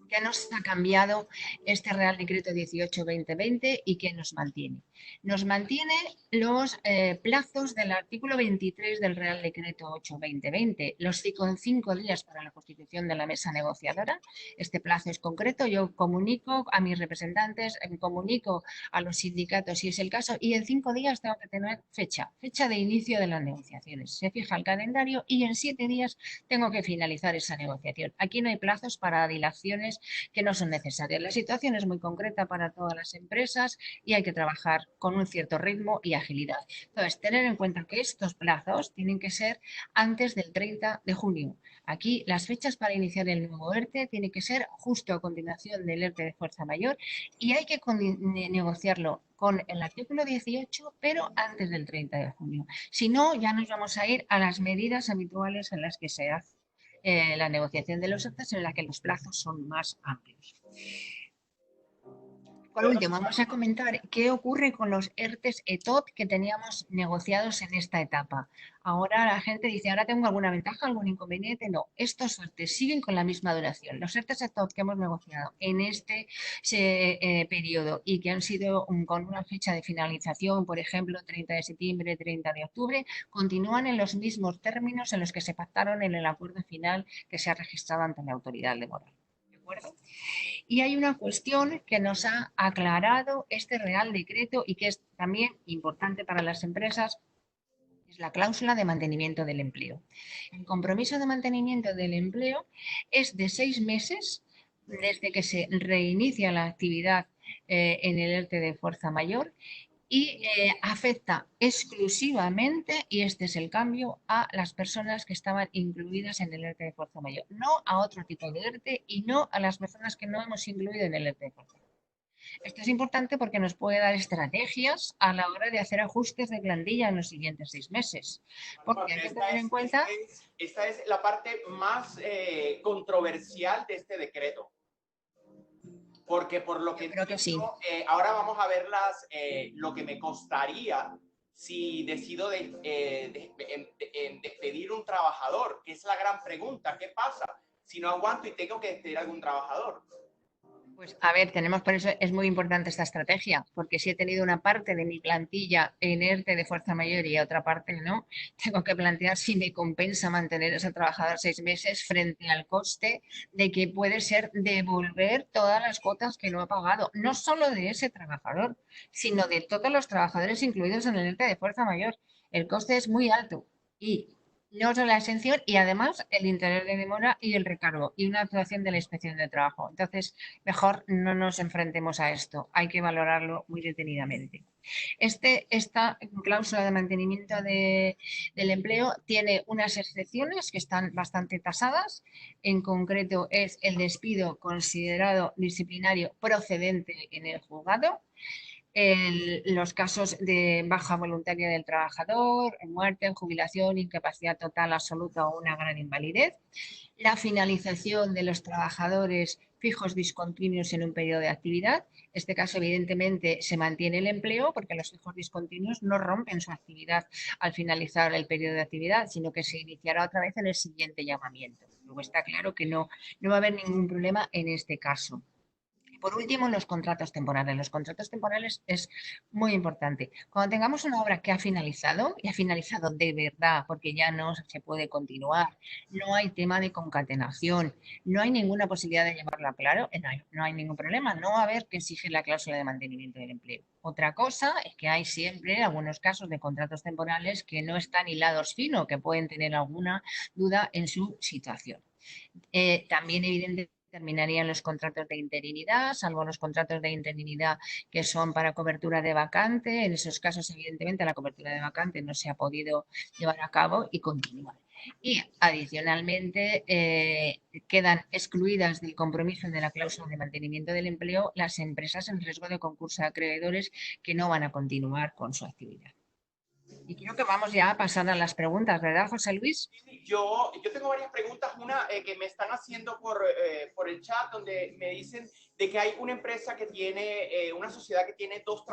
Speaker 3: Ya nos ha cambiado este Real Decreto 18-2020 y que nos mantiene. Nos mantiene los plazos del artículo 23 del Real Decreto 8-2020, los 5 días para la constitución de la mesa negociadora. Este plazo es concreto, yo comunico a mis representantes, comunico a los sindicatos si es el caso y en 5 días tengo que tener fecha de inicio de las negociaciones. Se fija el calendario y en 7 días tengo que finalizar esa negociación. Aquí no hay plazos para dilaciones que no son necesarias. La situación es muy concreta para todas las empresas y hay que trabajar con un cierto ritmo y agilidad. Entonces, tener en cuenta que estos plazos tienen que ser antes del 30 de junio. Aquí las fechas para iniciar el nuevo ERTE tienen que ser justo a continuación del ERTE de fuerza mayor y hay que negociarlo con el artículo 18, pero antes del 30 de junio. Si no, ya nos vamos a ir a las medidas habituales en las que se hace la negociación de los ERTEs, en la que los plazos son más amplios. Por último, vamos a comentar qué ocurre con los ERTEs ETOP que teníamos negociados en esta etapa. Ahora la gente dice, ¿ahora tengo alguna ventaja, algún inconveniente? No, estos ERTEs siguen con la misma duración. Los ERTEs ETOP que hemos negociado en este periodo y que han sido con una fecha de finalización, por ejemplo, 30 de septiembre, 30 de octubre, continúan en los mismos términos en los que se pactaron en el acuerdo final que se ha registrado ante la autoridad laboral. ¿De acuerdo? Y hay una cuestión que nos ha aclarado este Real Decreto y que es también importante para las empresas Es la cláusula de mantenimiento del empleo. El compromiso de mantenimiento del empleo es de 6 meses desde que se reinicia la actividad en el ERTE de fuerza mayor y afecta exclusivamente, y este es el cambio, a las personas que estaban incluidas en el ERTE de fuerza mayor, no a otro tipo de ERTE y no a las personas que no hemos incluido en el ERTE de fuerza mayor. Esto es importante porque nos puede dar estrategias a la hora de hacer ajustes de plantilla en los siguientes 6 meses. Porque hay que tener en cuenta...
Speaker 1: Esta es la parte más controversial de este decreto. Porque por lo que
Speaker 3: creo que sí.
Speaker 1: Ahora vamos a ver lo que me costaría si decido despedir un trabajador, que es la gran pregunta. ¿Qué pasa si no aguanto y tengo que despedir a algún trabajador?
Speaker 3: Pues a ver, por eso es muy importante esta estrategia, porque si he tenido una parte de mi plantilla en ERTE de fuerza mayor y otra parte no, tengo que plantear si me compensa mantener a ese trabajador 6 meses frente al coste de que puede ser devolver todas las cuotas que no ha pagado, no solo de ese trabajador, sino de todos los trabajadores incluidos en el ERTE de fuerza mayor. El coste es muy alto y no solo la exención y además el interés de demora y el recargo y una actuación de la inspección de trabajo. Entonces, mejor no nos enfrentemos a esto. Hay que valorarlo muy detenidamente. Esta cláusula de mantenimiento del empleo tiene unas excepciones que están bastante tasadas. En concreto, es el despido considerado disciplinario procedente en el juzgado. Los casos de baja voluntaria del trabajador, muerte, jubilación, incapacidad total absoluta o una gran invalidez, la finalización de los trabajadores fijos discontinuos en un periodo de actividad. En este caso, evidentemente, se mantiene el empleo porque los fijos discontinuos no rompen su actividad al finalizar el periodo de actividad, sino que se iniciará otra vez en el siguiente llamamiento. Luego está claro que no va a haber ningún problema en este caso. Por último, los contratos temporales. Los contratos temporales es muy importante. Cuando tengamos una obra que ha finalizado, y ha finalizado de verdad, porque ya no se puede continuar, no hay tema de concatenación, no hay ninguna posibilidad de llevarlo a claro, no hay ningún problema, no va a haber que exigir la cláusula de mantenimiento del empleo. Otra cosa es que hay siempre algunos casos de contratos temporales que no están hilados fino, que pueden tener alguna duda en su situación. También, evidentemente, terminarían los contratos de interinidad, salvo los contratos de interinidad que son para cobertura de vacante. En esos casos, evidentemente, la cobertura de vacante no se ha podido llevar a cabo y continúa. Y adicionalmente quedan excluidas del compromiso de la cláusula de mantenimiento del empleo las empresas en riesgo de concurso de acreedores que no van a continuar con su actividad. Y creo que vamos ya a pasar a las preguntas, ¿verdad, José Luis?
Speaker 1: Yo tengo varias preguntas, una que me están haciendo por el chat, donde me dicen de que hay una empresa que tiene, una sociedad que tiene dos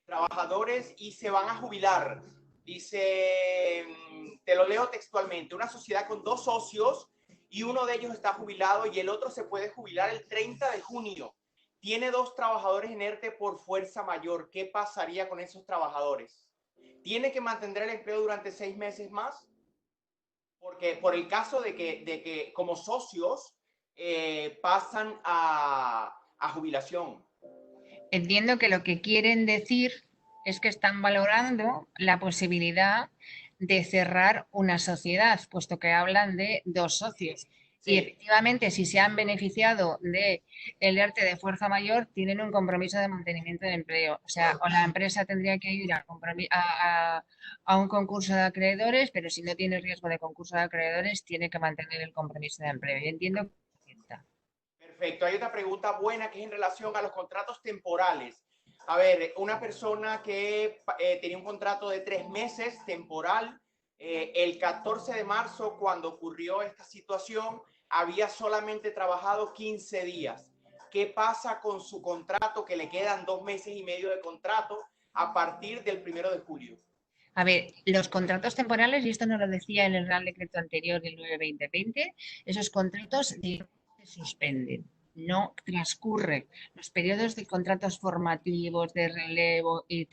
Speaker 1: trabajadores y se van a jubilar. Dice, te lo leo textualmente, una sociedad con 2 socios y uno de ellos está jubilado y el otro se puede jubilar el 30 de junio. Tiene 2 trabajadores en ERTE por fuerza mayor. ¿Qué pasaría con esos trabajadores? ¿Tiene que mantener el empleo durante 6 meses más? Porque por el caso de que como socios pasan a jubilación.
Speaker 3: Entiendo que lo que quieren decir es que están valorando la posibilidad de cerrar una sociedad, puesto que hablan de 2 socios. Sí. Y efectivamente, si se han beneficiado del ERTE de fuerza mayor, tienen un compromiso de mantenimiento de empleo. O sea, o la empresa tendría que ir a un concurso de acreedores, pero si no tiene riesgo de concurso de acreedores, tiene que mantener el compromiso de empleo. Yo entiendo que está.
Speaker 1: Perfecto. Hay otra pregunta buena que es en relación a los contratos temporales. A ver, una persona que tenía un contrato de 3 meses temporal, el 14 de marzo, cuando ocurrió esta situación, había solamente trabajado 15 días. ¿Qué pasa con su contrato, que le quedan 2 meses y medio de contrato a partir del 1 de julio?
Speaker 3: A ver, los contratos temporales, y esto nos lo decía en el Real Decreto anterior, el 9-2020, esos contratos se suspenden, no transcurren. Los periodos de contratos formativos, de relevo y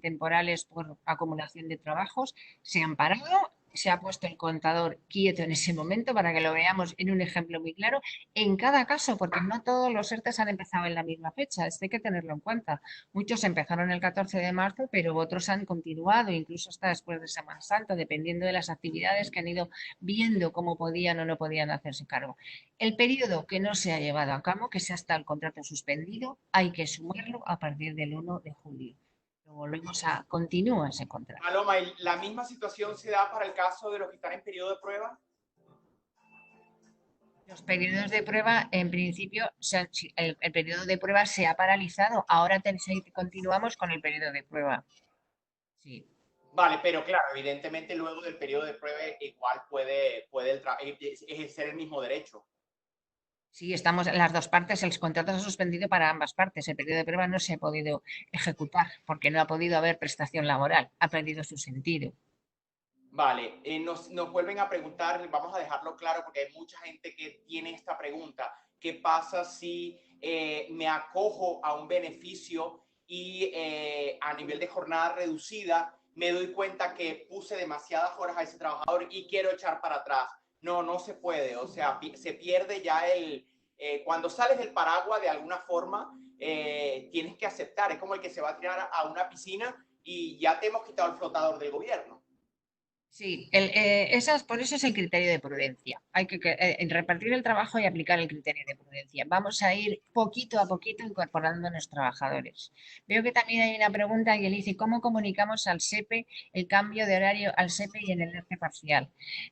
Speaker 3: temporales por acumulación de trabajos se han parado se ha puesto el contador quieto en ese momento para que lo veamos en un ejemplo muy claro en cada caso, porque no todos los ERTEs han empezado en la misma fecha, esto hay que tenerlo en cuenta. Muchos empezaron el 14 de marzo, pero otros han continuado, incluso hasta después de Semana Santa, dependiendo de las actividades que han ido viendo cómo podían o no podían hacerse cargo. El periodo que no se ha llevado a cabo, que sea hasta el contrato suspendido, hay que sumarlo a partir del 1 de julio. Continúa ese contrato.
Speaker 1: Paloma, ¿y la misma situación se da para el caso de los que están en periodo de prueba?
Speaker 3: Los periodos de prueba, en principio, el periodo de prueba se ha paralizado. Ahora continuamos con el periodo de prueba. Sí.
Speaker 1: Vale, pero claro, evidentemente luego del periodo de prueba igual puede ejercer el mismo derecho.
Speaker 3: Sí, estamos en las dos partes, el contrato se ha suspendido para ambas partes. El periodo de prueba no se ha podido ejecutar porque no ha podido haber prestación laboral, ha perdido su sentido.
Speaker 1: Vale, nos vuelven a preguntar, vamos a dejarlo claro porque hay mucha gente que tiene esta pregunta. ¿Qué pasa si me acojo a un beneficio y a nivel de jornada reducida me doy cuenta que puse demasiadas horas a ese trabajador y quiero echar para atrás? No, no se puede. O sea, se pierde ya cuando sales del paraguas de alguna forma, tienes que aceptar. Es como el que se va a tirar a una piscina y ya te hemos quitado el flotador del gobierno.
Speaker 3: Sí, por eso es el criterio de prudencia. Hay que repartir el trabajo y aplicar el criterio de prudencia. Vamos a ir poquito a poquito incorporando a los trabajadores. Veo que también hay una pregunta que le dice, ¿cómo comunicamos al SEPE el cambio de horario al SEPE y en el ERTE parcial?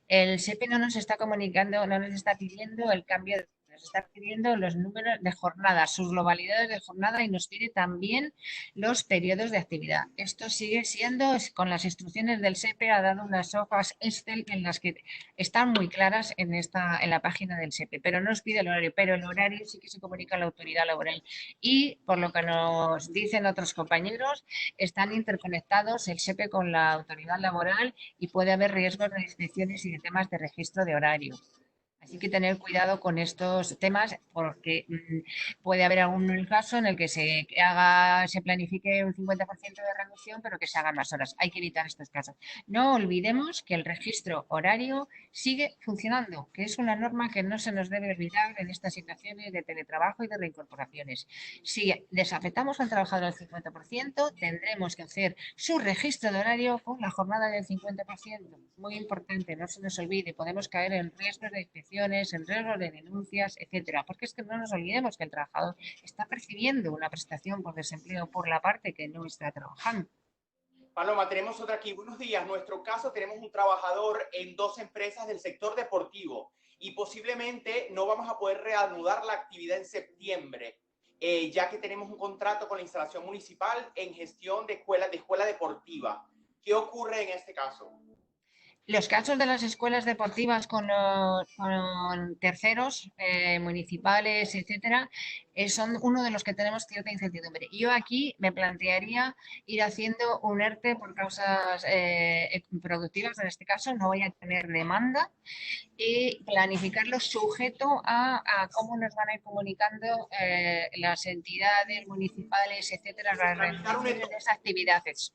Speaker 3: El SEPE no nos está comunicando, no nos está pidiendo el cambio nos está pidiendo los números de jornada, sus globalidades de jornada y nos pide también los periodos de actividad. Esto sigue siendo, con las instrucciones del SEPE, ha dado unas hojas Excel en las que están muy claras en la página del SEPE, pero no nos pide el horario, pero el horario sí que se comunica a la autoridad laboral. Y por lo que nos dicen otros compañeros, están interconectados el SEPE con la autoridad laboral y puede haber riesgos de inspecciones y de temas de registro de horario. Así que tener cuidado con estos temas porque puede haber algún caso en el que se planifique un 50% de reducción, pero que se hagan más horas. Hay que evitar estos casos. No olvidemos que el registro horario sigue funcionando, que es una norma que no se nos debe olvidar en estas situaciones de teletrabajo y de reincorporaciones. Si desafectamos al trabajador al 50%, tendremos que hacer su registro de horario con la jornada del 50%. Muy importante, no se nos olvide, podemos caer en riesgos de inspección, en riesgo de denuncias, etcétera. Porque es que no nos olvidemos que el trabajador está percibiendo una prestación por desempleo por la parte que no está trabajando.
Speaker 1: Paloma, tenemos otra aquí. Buenos días. En nuestro caso tenemos un trabajador en 2 empresas del sector deportivo y posiblemente no vamos a poder reanudar la actividad en septiembre, ya que tenemos un contrato con la instalación municipal en gestión de escuela deportiva. ¿Qué ocurre en este caso?
Speaker 3: Los casos de las escuelas deportivas con terceros municipales, etcétera, son uno de los que tenemos cierta incertidumbre. Yo aquí me plantearía ir haciendo un ERTE por causas productivas, en este caso no voy a tener demanda, y planificarlo sujeto a cómo nos van a ir comunicando las entidades municipales, etcétera, las realizaciones de esas actividades.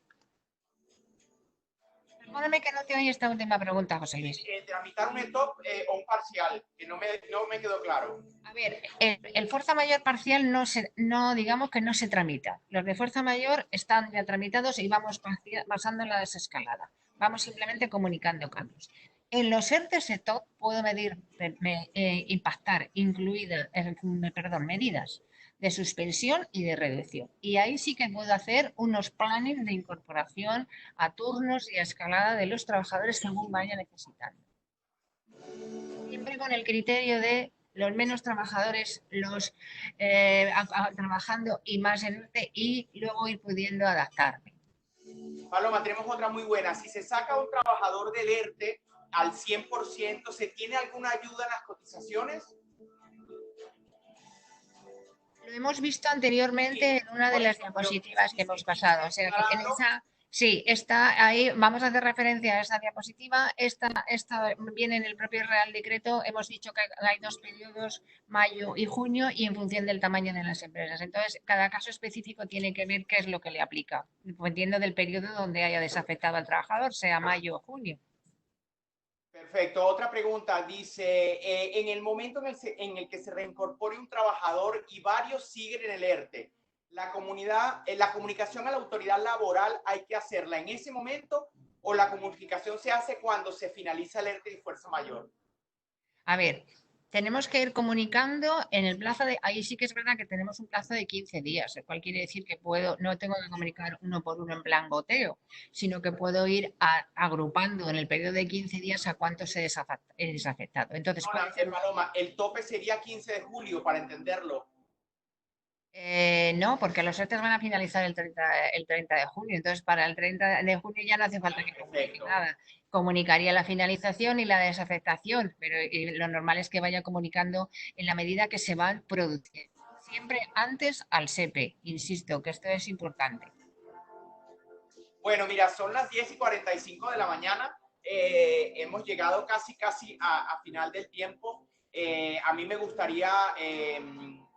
Speaker 3: Perdóname que no te oí esta última pregunta, José Luis.
Speaker 1: Tramitar un ETOP o un parcial, que no me quedó claro.
Speaker 3: A ver, el fuerza mayor parcial no digamos que no se tramita. Los de fuerza mayor están ya tramitados y vamos pasando en la desescalada. Vamos simplemente comunicando cambios. En los ERTES ETOP puedo impactar medidas de suspensión y de reducción. Y ahí sí que puedo hacer unos planes de incorporación a turnos y a escalada de los trabajadores según vaya necesitando. Siempre con el criterio de los menos trabajadores trabajando y más en ERTE y luego ir pudiendo adaptarme.
Speaker 1: Paloma, tenemos otra muy buena. Si se saca un trabajador del ERTE al 100%, ¿se tiene alguna ayuda en las cotizaciones?
Speaker 3: Lo hemos visto anteriormente en una de las diapositivas que hemos pasado. O sea, que en esa, sí, está ahí, vamos a hacer referencia a esa diapositiva. Esta viene en el propio Real Decreto. Hemos dicho que hay 2 periodos, mayo y junio, y en función del tamaño de las empresas. Entonces, cada caso específico tiene que ver qué es lo que le aplica, dependiendo del periodo donde haya desafectado al trabajador, sea mayo o junio.
Speaker 1: Perfecto. Otra pregunta. Dice, en el momento en el que se reincorpore un trabajador y varios siguen en el ERTE, la comunicación a la autoridad laboral hay que hacerla en ese momento o la comunicación se hace cuando se finaliza el ERTE de fuerza mayor.
Speaker 3: A ver, tenemos que ir comunicando en el plazo de, ahí sí que es verdad que tenemos un plazo de 15 días, el cual quiere decir que no tengo que comunicar uno por uno en plan goteo, sino que puedo ir agrupando en el periodo de 15 días a cuánto se es desafectado. Entonces,
Speaker 1: No,
Speaker 3: puede ser,
Speaker 1: Paloma, el tope sería 15 de julio para entenderlo.
Speaker 3: no, porque los ERTEs van a finalizar el 30 de junio, entonces para el 30 de junio ya no hace falta que comunique
Speaker 1: Perfecto.
Speaker 3: nada. Comunicaría la finalización y la desafectación, pero lo normal es que vaya comunicando en la medida que se van produciendo. Siempre antes al SEPE, insisto, que esto es importante.
Speaker 1: Bueno, mira, son las 10:45 de la mañana. Hemos llegado casi a final del tiempo. A mí me gustaría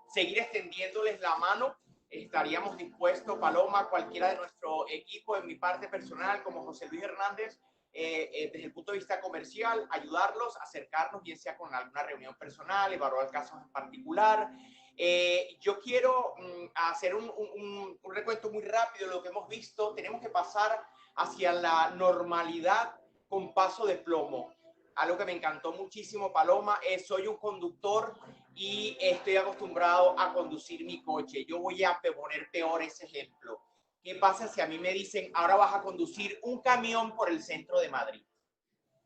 Speaker 1: seguir extendiéndoles la mano. Estaríamos dispuestos, Paloma, cualquiera de nuestro equipo, en mi parte personal, como José Luis Hernández, desde el punto de vista comercial, ayudarlos, acercarnos, bien sea con alguna reunión personal, evaluar casos en particular. Yo quiero hacer un recuento muy rápido de lo que hemos visto. Tenemos que pasar hacia la normalidad con paso de plomo. Algo que me encantó muchísimo, Paloma, es soy un conductor y estoy acostumbrado a conducir mi coche. Yo voy a poner peor ese ejemplo. ¿Qué pasa si a mí me dicen, ahora vas a conducir un camión por el centro de Madrid?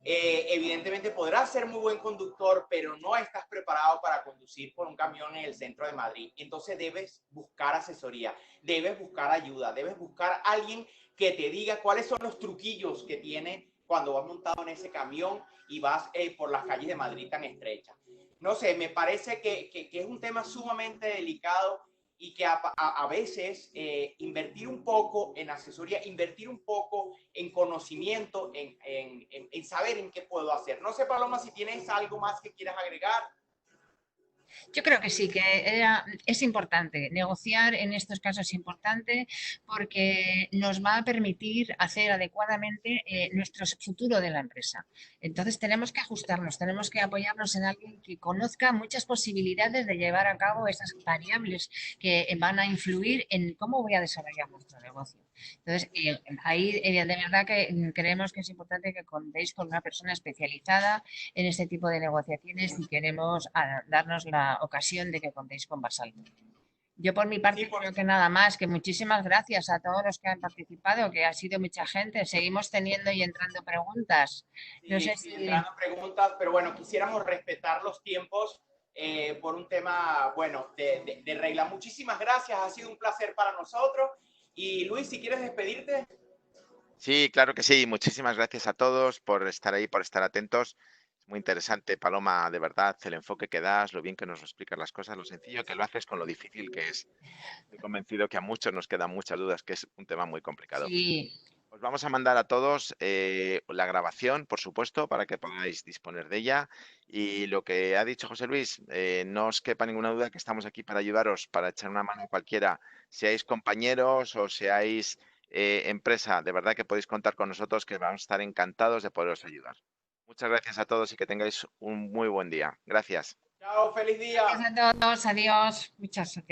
Speaker 1: Evidentemente podrás ser muy buen conductor, pero no estás preparado para conducir por un camión en el centro de Madrid. Entonces debes buscar asesoría, debes buscar ayuda, debes buscar a alguien que te diga cuáles son los truquillos que tiene cuando vas montado en ese camión y vas por las calles de Madrid tan estrechas. No sé, me parece que es un tema sumamente delicado y que a veces invertir un poco en asesoría, invertir un poco en conocimiento, en saber en qué puedo hacer. No sé, Paloma, si tienes algo más que quieras agregar.
Speaker 3: Yo creo que sí, que es importante. Negociar en estos casos es importante porque nos va a permitir hacer adecuadamente nuestro futuro de la empresa. Entonces tenemos que ajustarnos, tenemos que apoyarnos en alguien que conozca muchas posibilidades de llevar a cabo esas variables que van a influir en cómo voy a desarrollar nuestro negocio. Entonces, ahí de verdad que creemos que es importante que contéis con una persona especializada en este tipo de negociaciones y queremos darnos la ocasión de que contéis con Basalto. Yo por mi
Speaker 1: Sí,
Speaker 3: parte creo que nada más, que muchísimas gracias a todos los que han participado, que ha sido mucha gente. Seguimos teniendo y entrando preguntas. No sé
Speaker 1: sí,
Speaker 3: si...
Speaker 1: entrando preguntas, pero bueno, quisiéramos respetar los tiempos por un tema, bueno, de regla. Muchísimas gracias, ha sido un placer para nosotros. Y Luis, si quieres despedirte.
Speaker 2: Sí, claro que sí. Muchísimas gracias a todos por estar ahí, por estar atentos. Es muy interesante, Paloma, de verdad, el enfoque que das, lo bien que nos explicas las cosas, lo sencillo que lo haces con lo difícil que es. Estoy convencido que a muchos nos quedan muchas dudas, que es un tema muy complicado.
Speaker 3: Sí,
Speaker 2: Os vamos a mandar a todos la grabación, por supuesto, para que podáis disponer de ella. Y lo que ha dicho José Luis, no os quepa ninguna duda que estamos aquí para ayudaros, para echar una mano a cualquiera, seáis compañeros o seáis empresa. De verdad que podéis contar con nosotros, que vamos a estar encantados de poderos ayudar. Muchas gracias a todos y que tengáis un muy buen día. Gracias.
Speaker 1: Chao, feliz día.
Speaker 3: gracias a todos, adiós, muchas gracias.